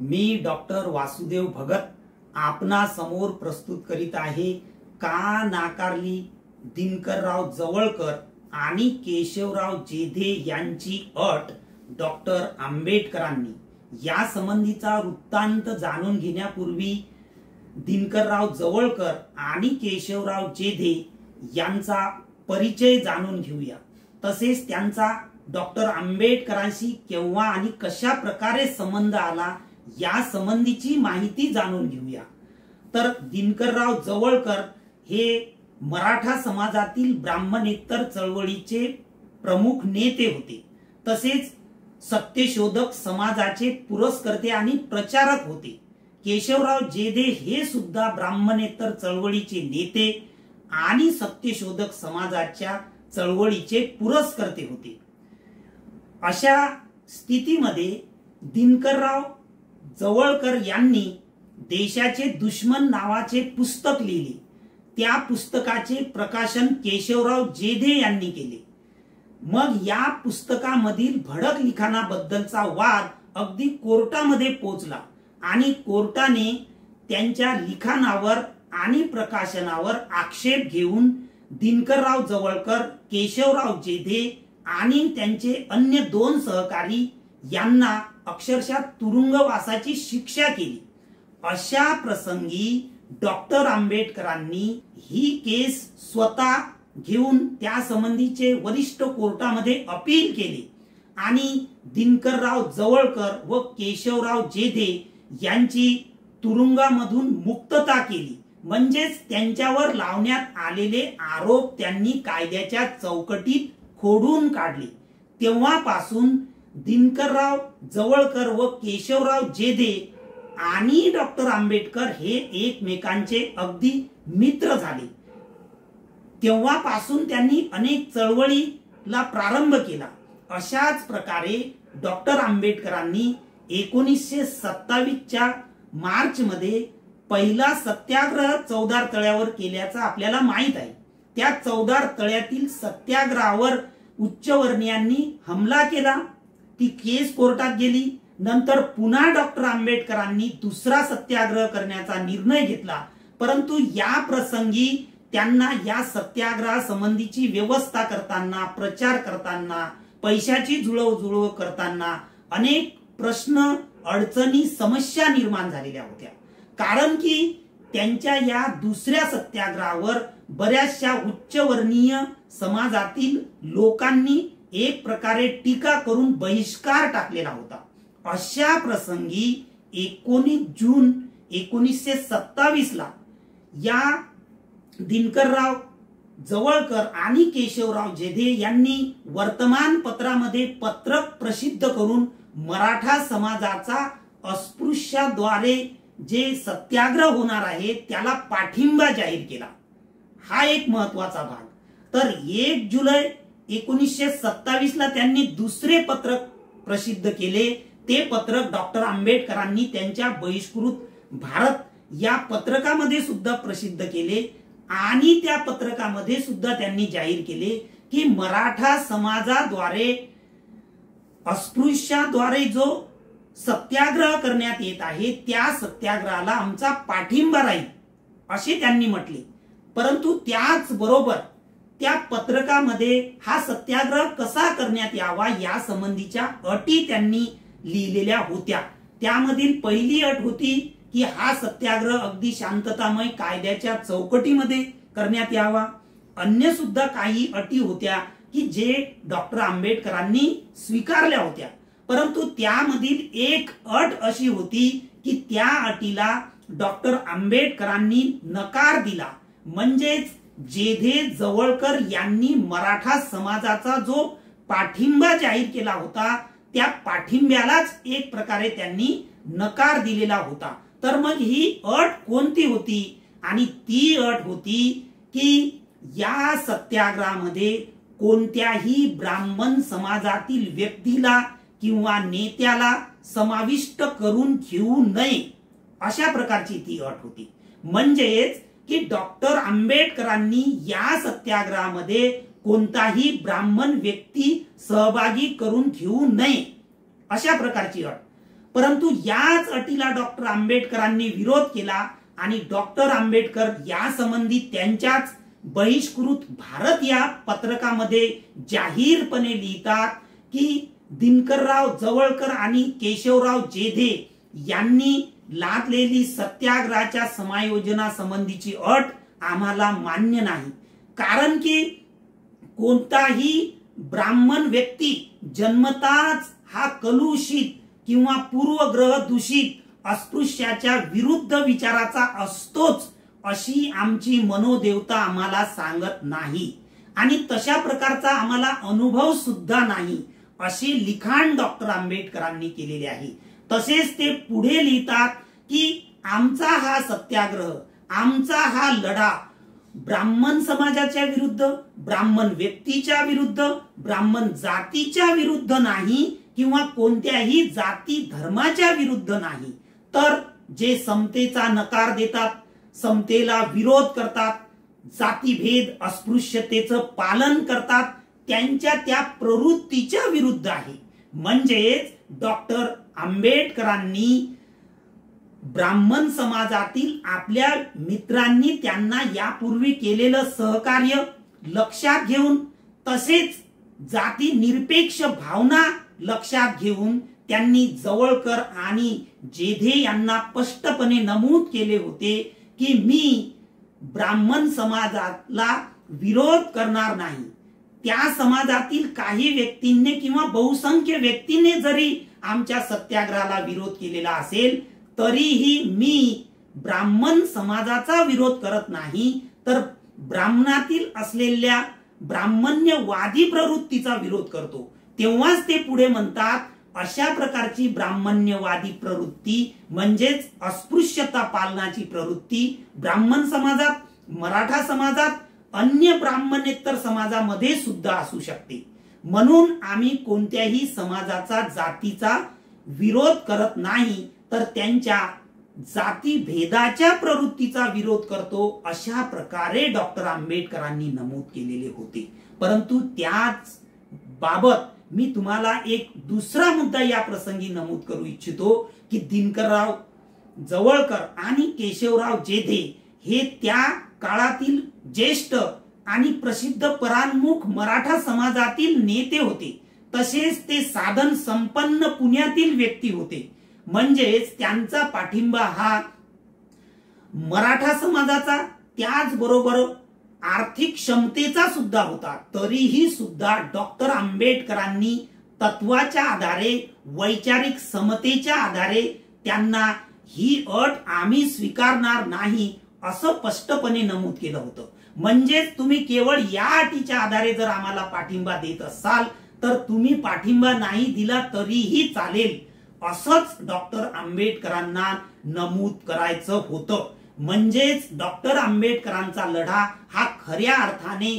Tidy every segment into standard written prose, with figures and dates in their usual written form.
मी doctor Vasudev Bhagat आपणा समोर प्रस्तुत करीत आहे का नाकारली दिनकरराव जवळकर आणि केशवराव जेधे यांची अट डॉक्टर आंबेडकरांनी। या संबंधीचा वृत्तांत जाणून घेण्यापूर्वी दिनकरराव जवळकर आणि केशवराव जेधे यांचा परिचय जाणून घेऊया। तसेच त्यांचा डॉक्टर आंबेडकरांशी केव्हा आणि कशा प्रकारे संबंध आला या संबंधीची माहिती जाणून घेऊया। तर दिनकरराव जवळकर हे मराठा समाजातील ब्राह्मणेतर चळवळीचे प्रमुख नेते होते। तसेच सत्यशोधक समाजाचे पुरस्कर्ते आणि प्रचारक होते। केशवराव जेधे हे सुद्धा ब्राह्मणेतर चळवळीचे नेते आणि सत्यशोधक समाजाच्या चळवळीचे पुरस्कर्ते होते। अशा स्थितीमध्ये दिनकरराव जवळकर यांनी देशाचे दुश्मन नावाचे पुस्तक लिहिले। त्या पुस्तकाचे प्रकाशन केशवराव जेधे यांनी केले। मग या पुस्तकामधील भडक लिखाणाबद्दलचा वाद अगदी कोर्टामध्ये पोहोचला आणि कोर्टाने त्यांच्या लिखाणावर आणि प्रकाशनावर आक्षेप घेऊन दिनकरराव जवळकर, केशवराव जेधे आणि त्यांचे अन्य 2 सहकारी यांना अक्षरशः तुरुंगवासाची शिक्षा केली। अशा प्रसंगी डॉक्टर आंबेडकरांनी ही केस स्वतः घेऊन त्या संबंधीचे वरिष्ठ कोर्टामध्ये अपील केले आणि दिनकरराव जवळकर व केशवराव जेधे यांची तुरुंगामधून मुक्तता केली। म्हणजेच त्यांच्यावर लावण्यात आलेले आरोप त्यांनी कायद्याच्या चौकटीत खोडून काढले। तेव्हापासून दिनकरराव जवळकर व केशवराव जेधे आणि डॉक्टर आंबेडकर हे एकमेकांचे अगदी मित्र झाले। तेव्हापासून त्यांनी अनेक चळवळीला प्रारंभ केला। अशाच प्रकारे डॉक्टर आंबेडकरांनी 1927 च्या मार्च मध्ये पहिला सत्याग्रह चौदार तळ्यावर केल्याचा आपल्याला माहित आहे। त्या चौदार तळ्यातील सत्याग्रहावर उच्चवर्णीयांनी हमला केला। ती केस कोर्टात गेली। नंतर पुन्हा डॉक्टर आंबेडकरांनी दुसरा सत्याग्रह करण्याचा निर्णय घेतला, परंतु या प्रसंगी त्यांना या सत्याग्रहासंबंधीची व्यवस्था करताना, प्रचार करताना, पैशाची जुळवजुळव करताना अनेक प्रश्न, अडचणी, समस्या निर्माण झालेल्या होत्या। कारण की त्यांच्या या दुसऱ्या सत्याग्रहावर बऱ्याचशा उच्चवर्णीय समाजातील लोकांनी एक प्रकारे टीका करून बहिष्कार टाकलेला होता। अशा प्रसंगी 19 जून 1927 ला या दिनकरराव जवळकर आणि केशवराव जेधे यांनी वर्तमानपत्रामध्ये पत्रक प्रसिद्ध करून मराठा समाजाचा अस्पृश्याद्वारे जे सत्याग्रह होणार आहे त्याला पाठिंबा जाहीर केला। हा एक महत्वाचा भाग। तर 1 जुलै 1927 ला त्यांनी दुसरे पत्रक प्रसिद्ध केले। ते पत्रक डॉक्टर आंबेडकरांनी त्यांच्या बहिष्कृत भारत या पत्रकामध्ये सुद्धा प्रसिद्ध केले आणि त्या पत्रकामध्ये सुद्धा त्यांनी जाहीर केले की मराठा समाजाद्वारे अस्पृश्याद्वारे जो सत्याग्रह करण्यात येत आहे त्या सत्याग्रहाला आमचा पाठिंबा राहील असे त्यांनी म्हटले। परंतु त्याच बरोबर त्या पत्रकामध्ये हा सत्याग्रह कसा करण्यात यावा या संबंधीच्या अटी त्यांनी लिहिलेल्या होत्या। त्यामधील पहिली अट होती की हा सत्याग्रह अगदी शांततामय कायद्याच्या चौकटीमध्ये करण्यात यावा। अन्य सुद्धा काही अटी होत्या की जे डॉक्टर आंबेडकरांनी स्वीकारल्या होत्या, परंतु त्यामधील एक अट अशी होती की त्या अटीला डॉक्टर आंबेडकरांनी नकार दिला। म्हणजेच जेधे जवळकर यांनी मराठा समाजाचा जो पाठिंबा जाहीर केला होता त्या पाठिंब्यालाच एक प्रकारे त्यांनी नकार दिलेला होता। तर मग ही अट कोणती होती? आणि ती अट होती की या सत्याग्रहामध्ये कोणत्याही ब्राह्मण समाजातील व्यक्तीला किंवा नेत्याला समाविष्ट करून घेऊ नये अशा प्रकारची ती अट होती। म्हणजेच की डॉक्टर आंबेडकरांनी या सत्याग्रहामध्ये कोणताही ब्राह्मण व्यक्ती सहभागी करून घेऊ नये अशा प्रकारची अट। परंतु याच अटीला डॉक्टर आंबेडकरांनी विरोध केला आणि डॉक्टर आंबेडकर या संबंधी त्यांच्याच बहिष्कृत भारत या पत्रकामध्ये जाहीरपणे लिहितात की दिनकरराव जवळकर आणि केशवराव जेधे यांनी लादलेली सत्याग्रहाच्या समायोजना संबंधीची अट आम्हाला मान्य नाही, कारण की कोणताही ब्राह्मण व्यक्ती जन्मताच हा कलुषित किंवा पूर्वग्रह दूषित अस्पृश्याच्या विरुद्ध विचाराचा असतोच अशी आमची मनोदेवता आम्हाला सांगत नाही आणि तशा प्रकारचा आम्हाला अनुभव सुद्धा नाही, असे लिखाण डॉक्टर आंबेडकरांनी केलेले आहे। तसेच ते पुढे लिहितात की आमचा हा सत्याग्रह, आमचा हा लढा ब्राह्मण समाजाच्या विरुद्ध, ब्राह्मण व्यक्तीच्या विरुद्ध, ब्राह्मण जातीच्या विरुद्ध नाही किंवा कोणत्याही जाती धर्माच्या विरुद्ध नाही, तर जे समतेचा नकार देतात, समतेला विरोध करतात, जातीभेद अस्पृश्यतेचं पालन करतात, त्यांच्या त्या प्रवृत्तीच्या विरुद्ध आहे। म्हणजेच डॉक्टर आंबेडकरांनी ब्राह्मण समाजातील आपल्या मित्रांनी त्यांना यापूर्वी केलेलं सहकार्य लक्षात घेऊन, तसेच जाती निरपेक्ष भावना लक्षात घेऊन त्यांनी जवळकर आणि जेधे यांना स्पष्टपणे नमूद केले होते की मी ब्राह्मण समाजाला विरोध करणार नाही। त्या समाजातील काही व्यक्तींनी किंवा बहुसंख्य व्यक्तींनी जरी आमच्या सत्याग्रहाला विरोध केलेला असेल तरीही मी ब्राह्मण समाजाचा विरोध करत नाही, तर ब्राह्मणातील असलेल्या ब्राह्मण्यवादी प्रवृत्तीचा विरोध करतो। तेव्हाच ते पुढे म्हणतात अशा प्रकारची ब्राह्मण्यवादी प्रवृत्ती म्हणजेच अस्पृश्यता पालनाची प्रवृत्ती ब्राह्मण समाजात, मराठा समाजात, अन्य ब्राह्मणेतर समाजामध्ये सुद्धा असू शकते। म्हणून आम्ही कोणत्याही समाजाचा जातीचा विरोध करत नाही, तर त्यांच्या जाती भेदाच्या प्रवृत्तीचा विरोध करतो, अशा प्रकारे डॉक्टर आंबेडकरांनी नमूद केलेले होते। परंतु त्याच बाबत मी तुम्हाला एक दुसरा मुद्दा या प्रसंगी नमूद करू इच्छितो की दिनकरराव जवळकर आणि केशवराव जेधे हे त्या काळातील ज्येष्ठ आणि प्रसिद्ध परांमुख मराठा समाजातील नेते होते, तसेच ते साधन संपन्न पुण्यातील व्यक्ती होते। म्हणजेच त्यांचा पाठिंबा हा मराठा समाजाचा त्याचबरोबर आर्थिक क्षमतेचा सुद्धा होता। तरीही सुद्धा डॉक्टर आंबेडकरांनी तत्वाच्या आधारे, वैचारिक समतेच्या आधारे त्यांना ही अट आम्ही स्वीकारणार नाही असं स्पष्टपणे नमूद केलं होतं। म्हणजेच तुम्ही केवळ या अटीच्या आधारे जर आम्हाला पाठिंबा देत असाल तर तुम्ही पाठिंबा नाही दिला तरीही चालेल, असंच डॉक्टर आंबेडकरांना नमूद करायचं होतं। म्हणजेच डॉक्टर आंबेडकरांचा लढा हा खऱ्या अर्थाने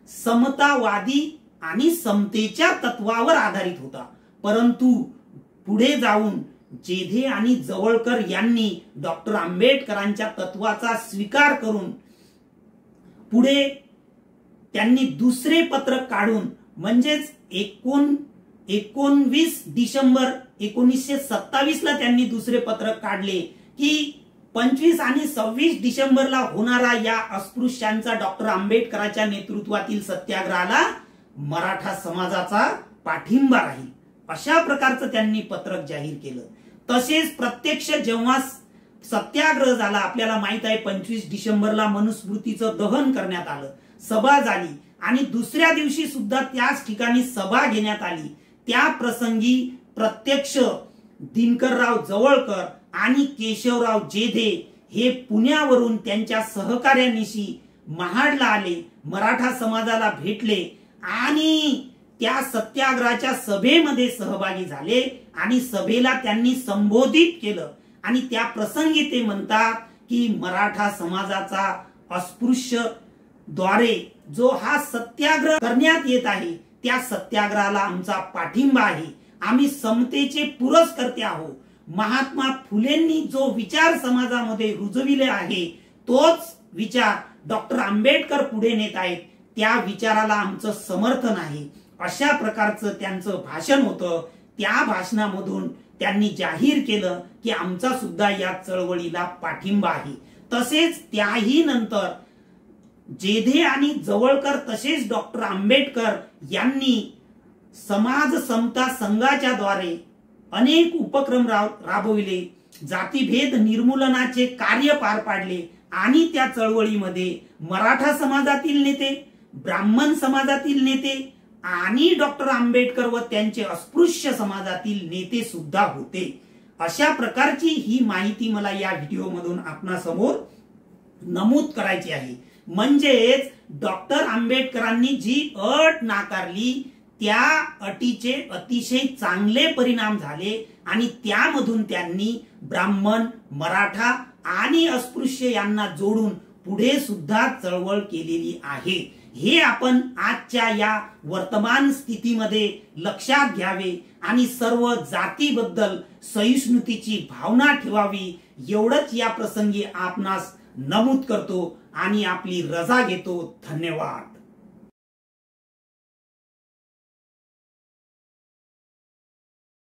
समतावादी आणि समतेच्या तत्वावर आधारित होता। परंतु पुढे जाऊन जेधे आणि जवळकर यांनी डॉक्टर आंबेडकरांच्या तत्वाचा स्वीकार करून पुढे त्यांनी दुसरे पत्रक काढून, म्हणजेच 19 डिसेंबर 1927 ला त्यांनी दुसरे पत्रक काढले की 25 आणि 26 डिसेंबरला होणारा या अस्पृश्यांचा डॉक्टर आंबेडकरांच्या नेतृत्वातील सत्याग्रहाला मराठा समाजाचा पाठिंबा राहील, अशा प्रकारचं त्यांनी पत्रक जाहीर केलं। तसेच प्रत्यक्ष जेव्हा सत्याग्रह झाला, आपल्याला माहित आहे 25 डिसेंबरला मनुस्मृतीचं दहन करण्यात आलं, सभा झाली आणि दुसऱ्या दिवशी सुद्धा त्याच ठिकाणी सभा घेण्यात आली। त्या प्रसंगी प्रत्यक्ष दिनकरराव जवळकर आणि केशवराव जेधे हे पुण्यावरून त्यांच्या सहकार्यानिशी महाडला आले, मराठा समाजाला भेटले आणि त्या सत्याग्रहाच्या सभेमध्ये सहभागी झाले आणि सभेला त्यांनी संबोधित केलं आणि त्या प्रसंगी ते म्हणतात की मराठा समाजाचा अस्पृश्य द्वारे जो हा सत्याग्रह करण्यात येत आहे त्या सत्याग्रहाला आमचा पाठिंबा आहे, आम्ही समतेचे पुरस्कर्ते आहोत। महात्मा फुलेंनी जो विचार समाजामध्ये रुजविले आहे तोच विचार डॉक्टर आंबेडकर पुढे नेत आहेत, त्या विचाराला आमचं समर्थन आहे, अशा प्रकारचं त्यांचं भाषण होतं। त्या भाषणामधून त्यांनी जाहीर केलं की आमचा सुद्धा या चळवळीला पाठिंबा आहे। तसेच त्याही नंतर जेधे आणि जवळकर तसेच डॉक्टर आंबेडकर यांनी समाज समता संघाच्या द्वारे अनेक उपक्रम राबविले, जातीभेद निर्मूलनाचे कार्य पार पाडले आणि त्या चळवळीमध्ये मराठा समाजातील नेते, ब्राह्मण समाजातील नेते आणि डॉक्टर आंबेडकर व त्यांचे अस्पृश्य समाजातील नेते सुद्धा होते। अशा प्रकारची ही माहिती मला या व्हिडिओ मधून आपणासमोर नमूद करायची आहे। म्हणजेच डॉक्टर आंबेडकरांनी जी अट नाकारली त्या अटीचे अतिशय चांगले परिणाम झाले आणि त्यामधून त्यांनी ब्राह्मण, मराठा आणि अस्पृश्य यांना जोडून पुढे सुद्धा चळवळ केलेली आहे। हे आपण आजच्या या वर्तमान स्थितीमध्ये लक्षात घ्यावे आणि सर्व जातीबद्दल सहिष्णुतेची भावना ठेवावी एवढंच या प्रसंगी आपणास नमूद करतो आणि आपली रजा घेतो। धन्यवाद।